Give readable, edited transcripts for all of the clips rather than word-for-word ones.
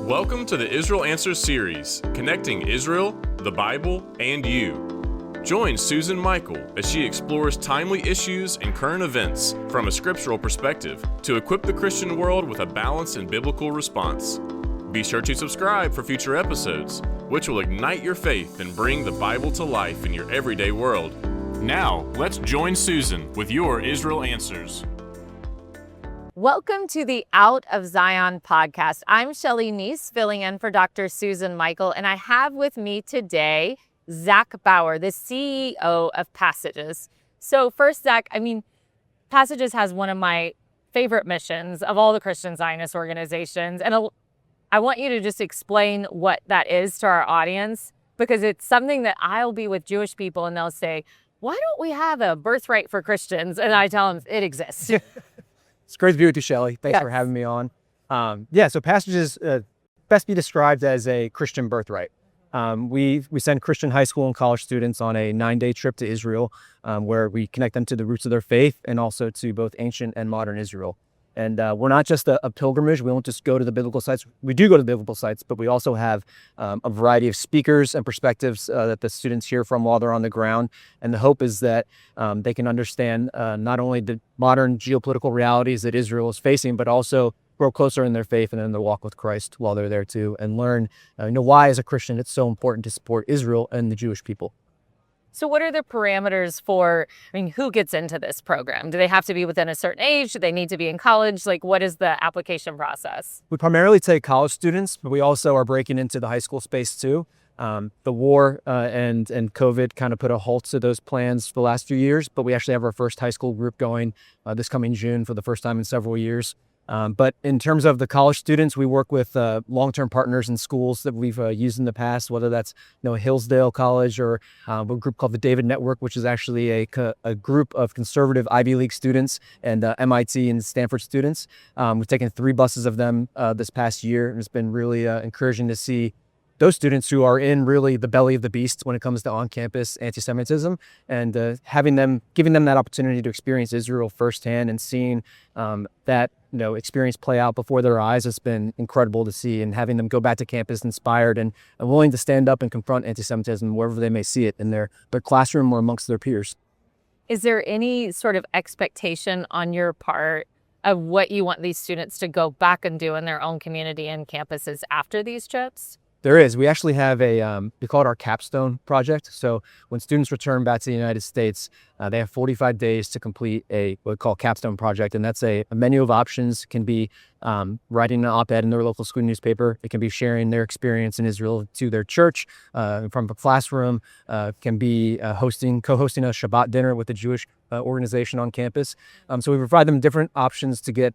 Welcome to the Israel Answers series, connecting Israel, the Bible, and you. Join Susan Michael as she explores timely issues and current events from a scriptural perspective to equip the Christian world with a balanced and biblical response. Be sure to subscribe for future episodes, which will ignite your faith and bring the Bible to life in your everyday world. Now, let's join Susan with your Israel Answers. Welcome to the Out of Zion podcast. I'm Shelley Neese, filling in for Dr. Susan Michael, and I have with me today Zach Bauer, the CEO of Passages. So first, Zach, Passages has one of my favorite missions of all the Christian Zionist organizations, and I want you to just explain what that is to our audience, because it's something that I'll be with Jewish people and they'll say, why don't we have a birthright for Christians? And I tell them it exists. It's great to be with you, Shelley. Thanks for having me on. So Passages best be described as a Christian birthright. We send Christian high school and college students on a 9-day trip to Israel, where we connect them to the roots of their faith and also to both ancient and modern Israel. And we're not just a pilgrimage. We don't just go to the biblical sites. We do go to the biblical sites, but we also have a variety of speakers and perspectives that the students hear from while they're on the ground. And the hope is that they can understand not only the modern geopolitical realities that Israel is facing, but also grow closer in their faith and in their walk with Christ while they're there too, and learn why as a Christian it's so important to support Israel and the Jewish people. So what are the parameters for, who gets into this program? Do they have to be within a certain age? Do they need to be in college? What is the application process? We primarily take college students, but we also are breaking into the high school space too. The war and COVID kind of put a halt to those plans for the last few years, but we actually have our first high school group going this coming June for the first time in several years. But in terms of the college students, we work with long-term partners in schools that we've used in the past, whether that's Hillsdale College or a group called the David Network, which is actually a group of conservative Ivy League students and MIT and Stanford students. We've taken 3 buses of them this past year, and it's been really encouraging to see those students who are in really the belly of the beast when it comes to on-campus anti-Semitism, and giving them that opportunity to experience Israel firsthand and seeing that experience play out before their eyes has been incredible to see, and having them go back to campus inspired and willing to stand up and confront anti-Semitism wherever they may see it in their classroom or amongst their peers. Is there any sort of expectation on your part of what you want these students to go back and do in their own community and campuses after these trips? There is. We actually have we call it our capstone project. So when students return back to the United States, they have 45 days to complete what we call capstone project. And that's a menu of options. It can be writing an op-ed in their local school newspaper. It can be sharing their experience in Israel to their church from a classroom. Can be co-hosting a Shabbat dinner with a Jewish organization on campus. So we provide them different options to get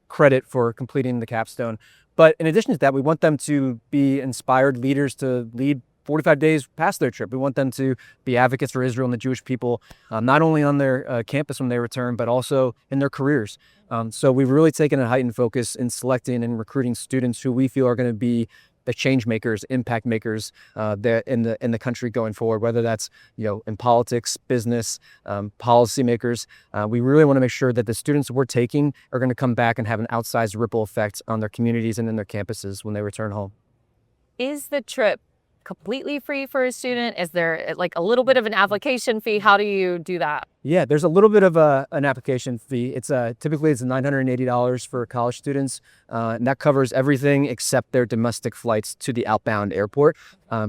credit for completing the capstone. But in addition to that, we want them to be inspired leaders to lead 45 days past their trip. We want them to be advocates for Israel and the Jewish people, not only on their campus when they return, but also in their careers. So we've really taken a heightened focus in selecting and recruiting students who we feel are going to be the change makers, impact makers in the country going forward, whether that's in politics, business, policy makers. We really want to make sure that the students we're taking are going to come back and have an outsized ripple effect on their communities and in their campuses when they return home. Is the trip completely free for a student? Is there a little bit of an application fee? How do you do that? Yeah, there's a little bit of an application fee. It's typically $980 for college students, and that covers everything except their domestic flights to the outbound airport.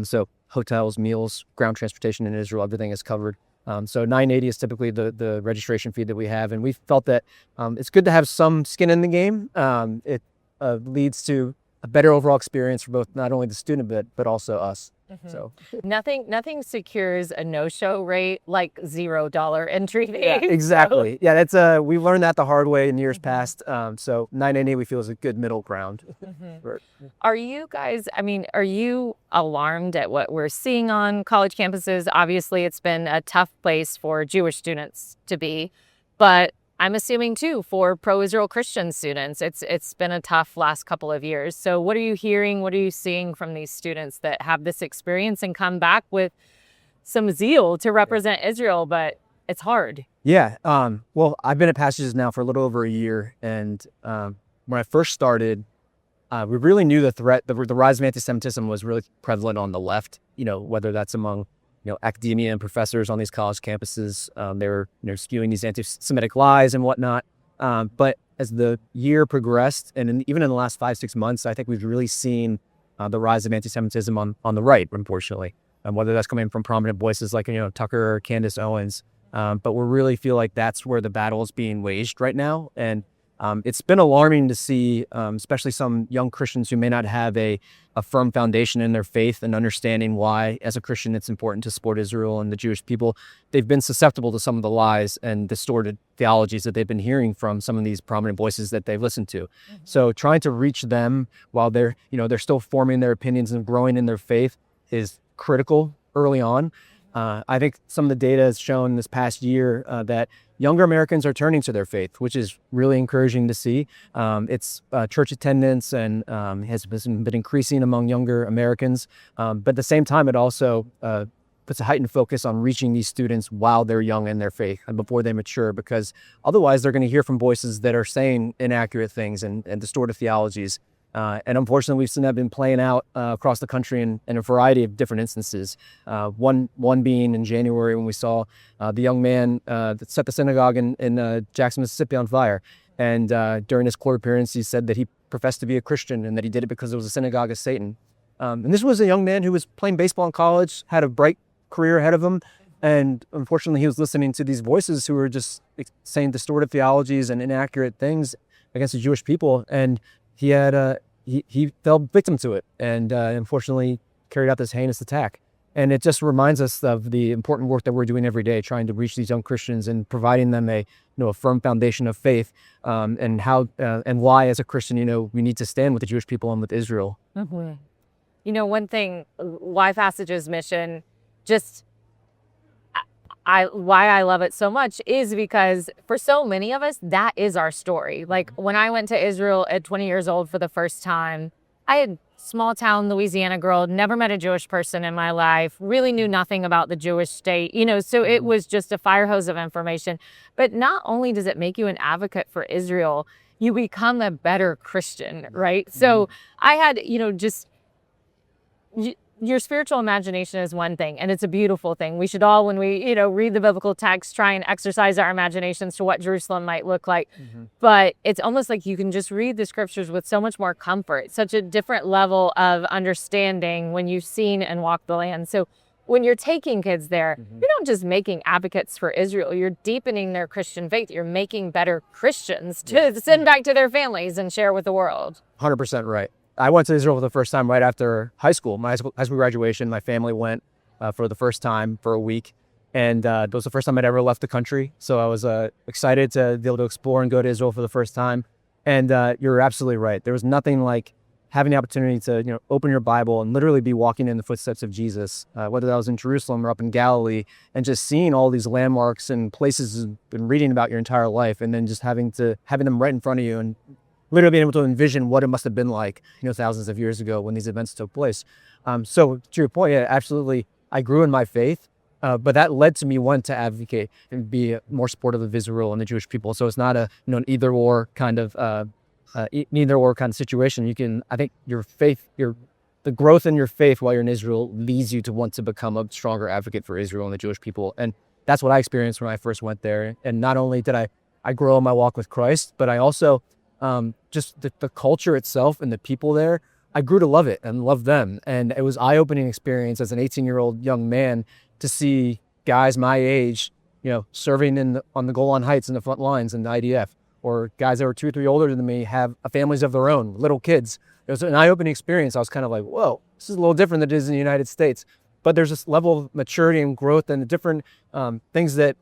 So hotels, meals, ground transportation in Israel, everything is covered. So $980 is typically the registration fee that we have, and we felt that it's good to have some skin in the game. It leads to a better overall experience for both not only the student but also us. Mm-hmm. So nothing secures a no-show rate like $0 entry fee. Yeah, exactly. So. Yeah, that's we learned that the hard way in years past. So $980 we feel is a good middle ground. Mm-hmm. Are you guys? Are you alarmed at what we're seeing on college campuses? Obviously, it's been a tough place for Jewish students to be, but I'm assuming too for pro-Israel Christian students, it's been a tough last couple of years. So what are you hearing? What are you seeing from these students that have this experience and come back with some zeal to represent Israel, but it's hard? Yeah. Well, I've been at Passages now for a little over a year. And when I first started, we really knew the threat, the rise of anti-Semitism was really prevalent on the left, whether that's among, academia and professors on these college campuses. They were, spewing these anti-Semitic lies and whatnot. But as the year progressed, and even in the last 5-6 months, I think we've really seen the rise of anti-Semitism on the right, unfortunately, and whether that's coming from prominent voices like, Tucker or Candace Owens. But we really feel like that's where the battle is being waged right now. And it's been alarming to see, especially some young Christians who may not have a firm foundation in their faith and understanding why, as a Christian, it's important to support Israel and the Jewish people. They've been susceptible to some of the lies and distorted theologies that they've been hearing from some of these prominent voices that they've listened to. Mm-hmm. So trying to reach them while they're still forming their opinions and growing in their faith is critical early on. I think some of the data has shown this past year that younger Americans are turning to their faith, which is really encouraging to see. It's church attendance and has been increasing among younger Americans. But at the same time, it also puts a heightened focus on reaching these students while they're young in their faith and before they mature, because otherwise they're going to hear from voices that are saying inaccurate things and distorted theologies. And unfortunately, we've seen that been playing out across the country in a variety of different instances. One being in January when we saw the young man that set the synagogue in Jackson, Mississippi on fire. And during his court appearance, he said that he professed to be a Christian and that he did it because it was a synagogue of Satan. And this was a young man who was playing baseball in college, had a bright career ahead of him. And unfortunately, he was listening to these voices who were just saying distorted theologies and inaccurate things against the Jewish people. And he had he fell victim to it, and unfortunately carried out this heinous attack. And it just reminds us of the important work that we're doing every day, trying to reach these young Christians and providing them a firm foundation of faith, and how and why, as a Christian, we need to stand with the Jewish people and with Israel. Mm-hmm. One thing, why Passage's mission, why I love it so much is because for so many of us, that is our story. Like when I went to Israel at 20 years old for the first time, I had small town Louisiana girl, never met a Jewish person in my life, really knew nothing about the Jewish state, so it was just a fire hose of information. But not only does it make you an advocate for Israel, you become a better Christian, right? Mm-hmm. So I had, your spiritual imagination is one thing, and it's a beautiful thing. We should all, when we, read the biblical text, try and exercise our imaginations to what Jerusalem might look like. Mm-hmm. But it's almost like you can just read the scriptures with so much more comfort, such a different level of understanding when you've seen and walked the land. So when you're taking kids there, mm-hmm. you're not just making advocates for Israel, you're deepening their Christian faith. You're making better Christians to send back to their families and share with the world. 100% right. I went to Israel for the first time right after high school. My high school graduation, my family went for the first time for a week. And it was the first time I'd ever left the country. So I was excited to be able to explore and go to Israel for the first time. And you're absolutely right. There was nothing like having the opportunity to open your Bible and literally be walking in the footsteps of Jesus, whether that was in Jerusalem or up in Galilee, and just seeing all these landmarks and places you've been reading about your entire life, and then just having them right in front of you and literally being able to envision what it must have been like, thousands of years ago when these events took place. So to your point, yeah, absolutely, I grew in my faith, but that led to me wanting to advocate and be more supportive of Israel and the Jewish people. So it's not an either or kind of situation. I think your faith, the growth in your faith while you're in Israel leads you to want to become a stronger advocate for Israel and the Jewish people. And that's what I experienced when I first went there. And not only did I grow in my walk with Christ, but I also just the culture itself and the people there, I grew to love it and love them. And it was eye-opening experience as an 18-year-old young man to see guys my age, serving on the Golan Heights in the front lines in the IDF, or guys that were 2 or 3 older than me have families of their own, little kids. It was an eye-opening experience. I was kind of like, whoa, this is a little different than it is in the United States. But there's this level of maturity and growth and the different things that,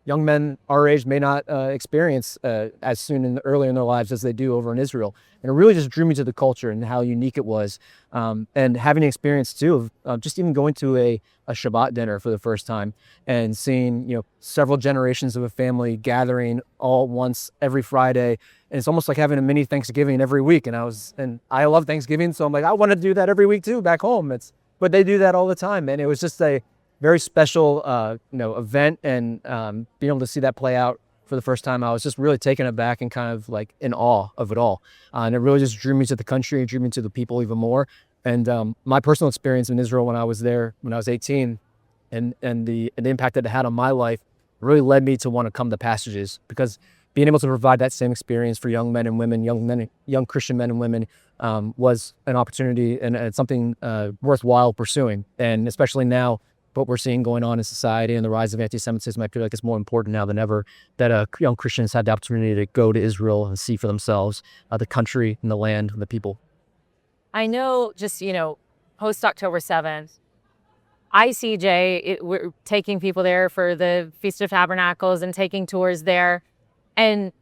young men our age may not experience as soon and early in their lives as they do over in Israel. And it really just drew me to the culture and how unique it was. And having an experience too of just even going to a Shabbat dinner for the first time and seeing, several generations of a family gathering all at once every Friday. And it's almost like having a mini Thanksgiving every week. And I love Thanksgiving. So I'm like, I want to do that every week too back home. But they do that all the time. And it was just a very special, event, and being able to see that play out for the first time, I was just really taken aback and kind of like in awe of it all. And it really just drew me to the country, drew me to the people even more. And my personal experience in Israel when I was there, when I was 18, and the impact that it had on my life really led me to want to come to Passages, because being able to provide that same experience for young men and women, young Christian men and women, was an opportunity, and it's something worthwhile pursuing. And especially now, what we're seeing going on in society and the rise of anti-Semitism, I feel like it's more important now than ever that young Christians had the opportunity to go to Israel and see for themselves the country and the land and the people. I know, just, post October 7th, ICJ, we're taking people there for the Feast of Tabernacles and taking tours there. And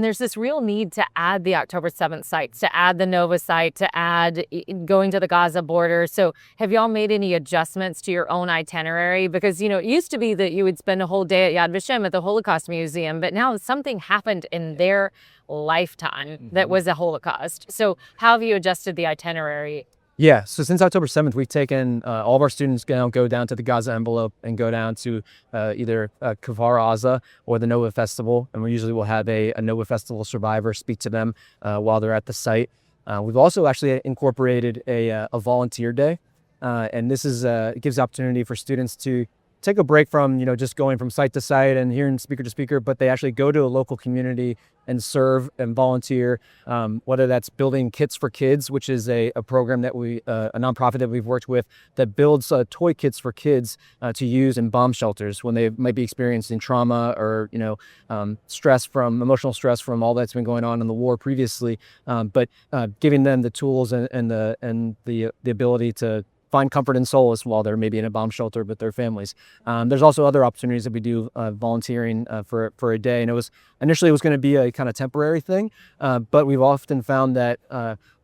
there's this real need to add the October 7th sites, to add the Nova site, to add going to the Gaza border. So have y'all made any adjustments to your own itinerary? Because, it used to be that you would spend a whole day at Yad Vashem at the Holocaust Museum, but now something happened in their lifetime that was a Holocaust. So how have you adjusted the itinerary? Yeah, so since October 7th, we've taken all of our students go down to the Gaza envelope and go down to either Kfar Aza or the Nova Festival. And we usually will have a Nova Festival survivor speak to them while they're at the site. We've also actually incorporated a volunteer day. And this is it gives the opportunity for students to take a break from, just going from site to site and hearing speaker to speaker, but they actually go to a local community and serve and volunteer, whether that's building kits for kids, which is a program that a nonprofit that we've worked with that builds toy kits for kids to use in bomb shelters when they might be experiencing trauma or, emotional stress from all that's been going on in the war previously, but giving them the tools and the ability to find comfort and solace while they're maybe in a bomb shelter with their families. There's also other opportunities that we do volunteering for a day. And it was going to be a kind of temporary thing, but we've often found that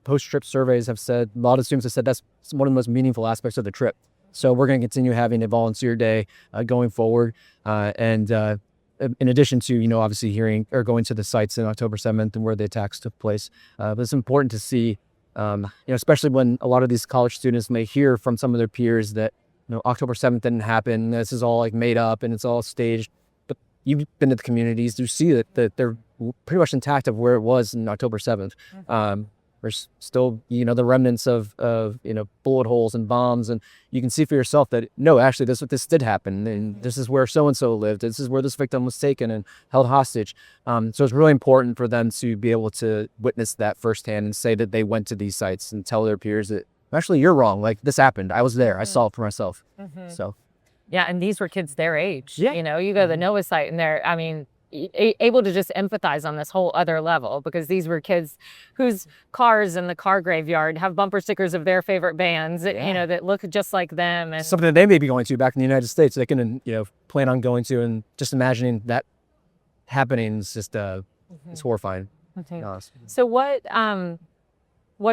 post-trip surveys have said, a lot of students have said that's one of the most meaningful aspects of the trip. So we're going to continue having a volunteer day going forward. And in addition to, obviously hearing or going to the sites in October 7th and where the attacks took place. But it's important to see, especially when a lot of these college students may hear from some of their peers that, October 7th didn't happen. This is all like made up and it's all staged. But you've been to the communities to see that they're pretty much intact of where it was in October 7th. There's still, the remnants of bullet holes and bombs. And you can see for yourself that, no, actually, this did happen. And this is where so-and-so lived. This is where this victim was taken and held hostage. So it's really important for them to be able to witness that firsthand and say that they went to these sites and tell their peers that, actually, you're wrong. Like, this happened. I was there. I saw it for myself. So. Yeah, and these were kids their age. Yeah. You go to the Noah site and they're, able to just empathize on this whole other level, because these were kids whose cars in the car graveyard have bumper stickers of their favorite bands, that look just like them. And something that they may be going to back in the United States, they can, plan on going to, and just imagining that happening is just, it's horrifying. Okay. So what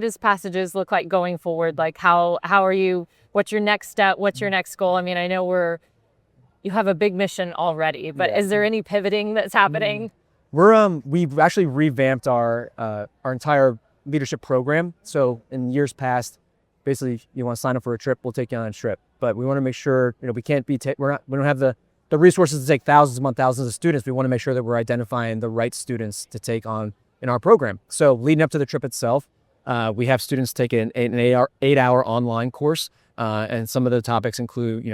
does Passages look like going forward? Like how are you, what's your next step? What's your next goal? I know you have a big mission already, but is there any pivoting that's happening? We've actually revamped our entire leadership program. So in years past, basically, you want to sign up for a trip, we'll take you on a trip. But we want to make sure, we can't be, we don't have the resources to take thousands upon thousands of students. We want to make sure that we're identifying the right students to take on in our program. So leading up to the trip itself, we have students take an 8-hour online course, and some of the topics include,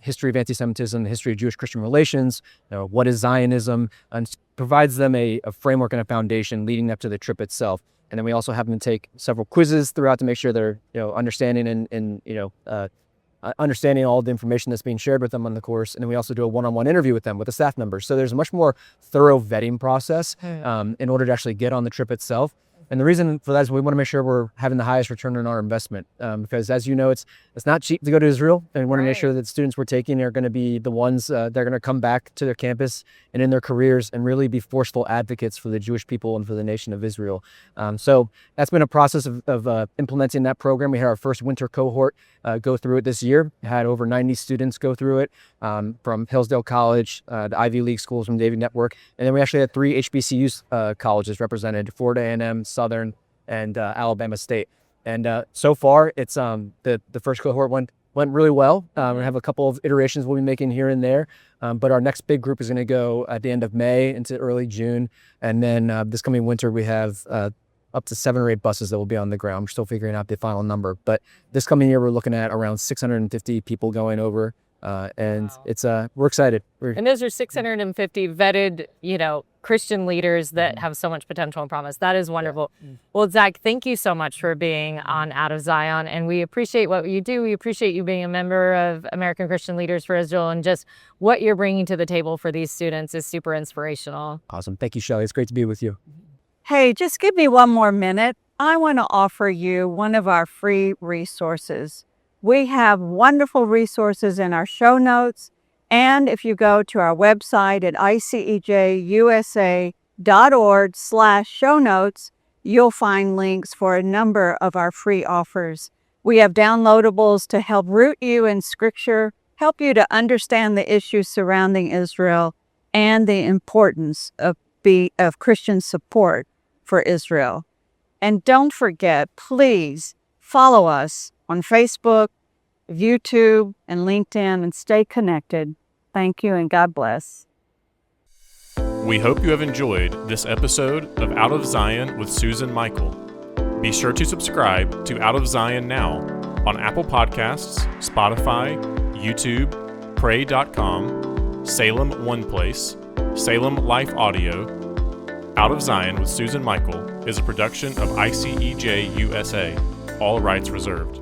history of anti-Semitism, the history of Jewish-Christian relations, what is Zionism, and provides them a framework and a foundation leading up to the trip itself. And then we also have them take several quizzes throughout to make sure they're, understanding understanding all the information that's being shared with them on the course. And then we also do a one-on-one interview with them with the staff members. So there's a much more thorough vetting process in order to actually get on the trip itself. And the reason for that is we want to make sure we're having the highest return on our investment, because as you know, it's not cheap to go to Israel, and we want to make sure that students we're taking are going to be the ones that are going to come back to their campus and in their careers and really be forceful advocates for the Jewish people and for the nation of Israel. So that's been a process of implementing that program. We had our first winter cohort go through it this year. We had over 90 students go through it from Hillsdale College, the Ivy League schools from David Network, and then we actually had 3 HBCUs colleges represented: Florida A&M, Southern, and Alabama State. And so far, it's the first cohort went went really well. We have a couple of iterations we'll be making here and there, but our next big group is going to go at the end of May into early June, and then this coming winter we have up to 7 or 8 buses that will be on the ground. We're still figuring out the final number, but this coming year we're looking at around 650 people going over, and Wow. it's we're excited. And those are 650 vetted, Christian leaders that have so much potential and promise. That is wonderful. Yeah. Well, Zach, thank you so much for being on Out of Zion, and we appreciate what you do. We appreciate you being a member of American Christian Leaders for Israel, and just what you're bringing to the table for these students is super inspirational. Awesome. Thank you, Shelley. It's great to be with you. Hey, just give me one more minute. I want to offer you one of our free resources. We have wonderful resources in our show notes. And if you go to our website at icejusa.org/show notes, you'll find links for a number of our free offers. We have downloadables to help root you in Scripture, help you to understand the issues surrounding Israel, and the importance of Christian support for Israel. And don't forget, please follow us on Facebook, YouTube, and LinkedIn, and stay connected. Thank you, and God bless. We hope you have enjoyed this episode of Out of Zion with Susan Michael. Be sure to subscribe to Out of Zion now on Apple Podcasts, Spotify, YouTube, Pray.com, Salem One Place, Salem Life Audio. Out of Zion with Susan Michael is a production of ICEJ USA. All rights reserved.